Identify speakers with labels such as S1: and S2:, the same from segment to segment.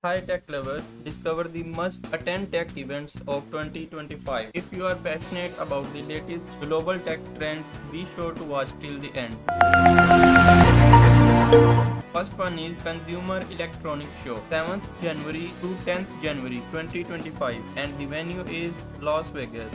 S1: Hi tech lovers, discover the must-attend tech events of 2025. If you are passionate about the latest global tech trends, be sure to watch till the end. First one is Consumer Electronics Show, 7th January to 10th January 2025, and the venue is Las Vegas.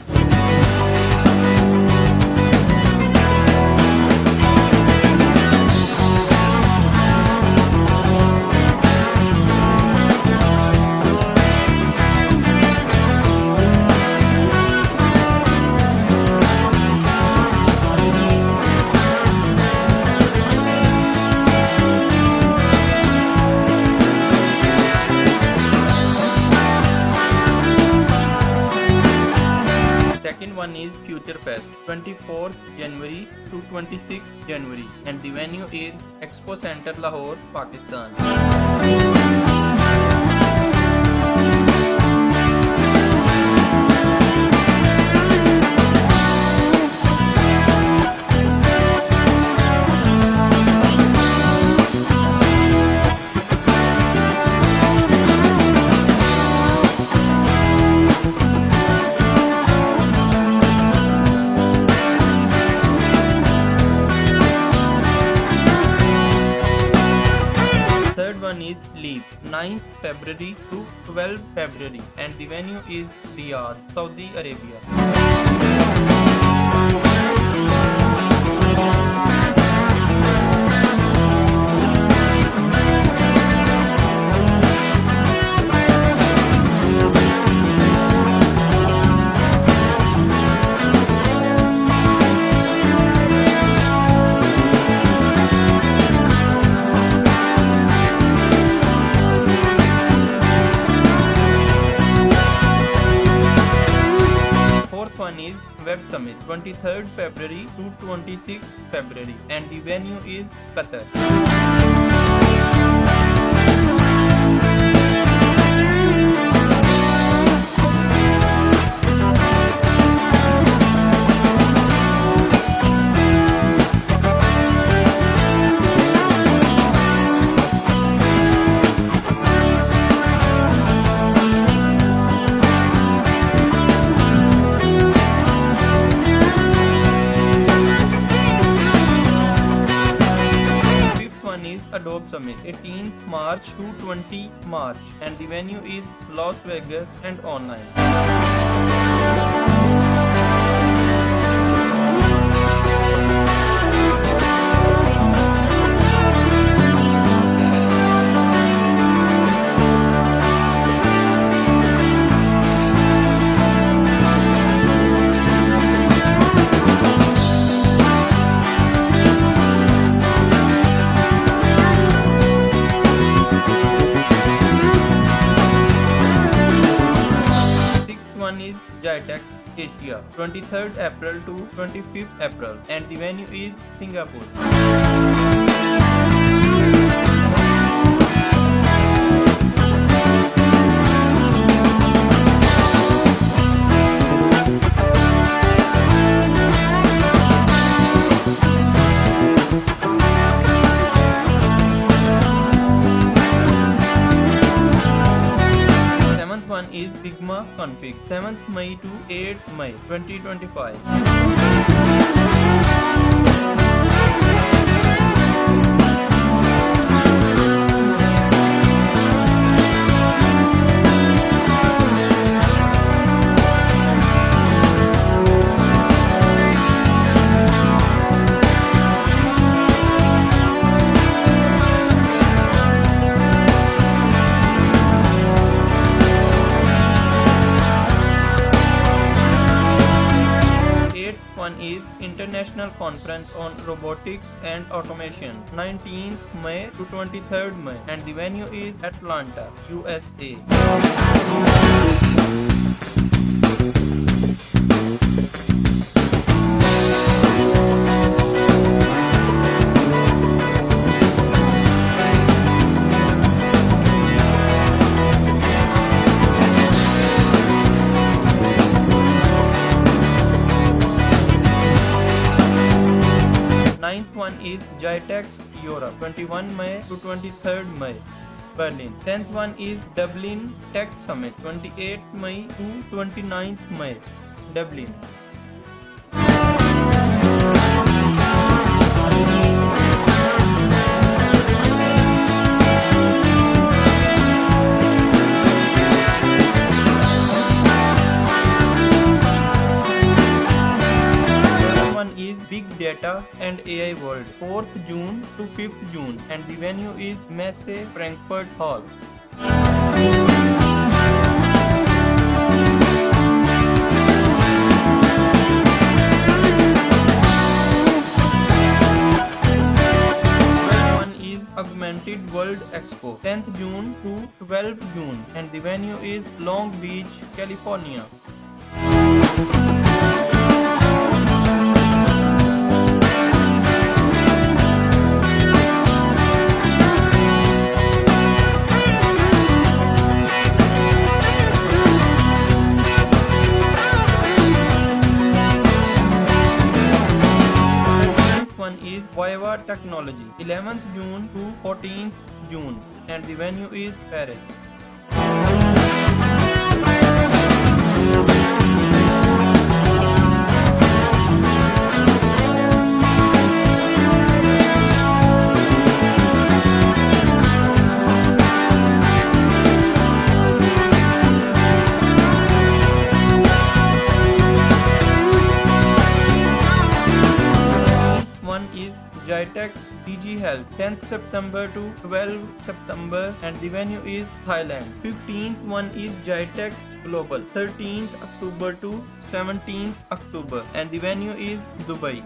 S1: Second one is Future Fest, 24th January to 26th January, and the venue is Expo Center Lahore, Pakistan. Third one is Leap, 9th February to 12th February, and the venue is Riyadh, Saudi Arabia. Fourth one is Web Summit, 23rd February to 26th February, and the venue is Qatar. Adobe Summit, 18th March to 20 March, and the venue is Las Vegas and online. One is Gitex Asia, 23rd April to 25th April, and the venue is Singapore. One is Figma Config, 7th May to 8th May 2025. One is International Conference on Robotics and Automation, 19th May to 23rd May, and the venue is Atlanta, USA. 9th one is Gitex Europe, 21 May to 23rd May. Berlin. 10th one is Dublin Tech Summit, 28th May to 29th May, Dublin. Big Data and AI World, 4th June to 5th June, and the venue is Messe, Frankfurt Hall. One is Augmented World Expo, 10th June to 12th June, and the venue is Long Beach, California. Is Viva Technology, 11th June to 14th June, and the venue is Paris. Gitex DG Health, 10th September to 12th September, and the venue is Thailand. 15th one is Gitex Global, 13th October to 17th October, and the venue is Dubai.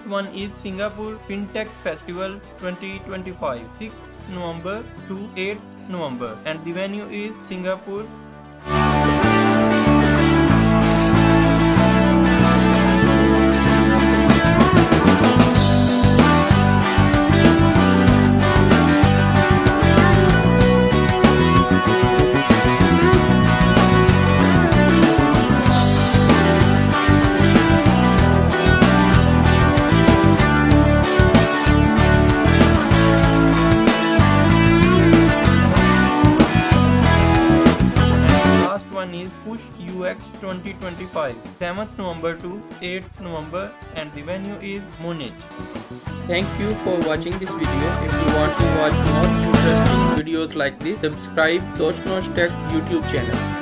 S1: One is Singapore Fintech Festival 2025, 6th November to 8th November, and the venue is Singapore. Push UX 2025, 7th November to 8th November, and the venue is Munich. Thank you for watching this video. If you want to watch more interesting videos like this, subscribe Tosnosh Tech YouTube channel.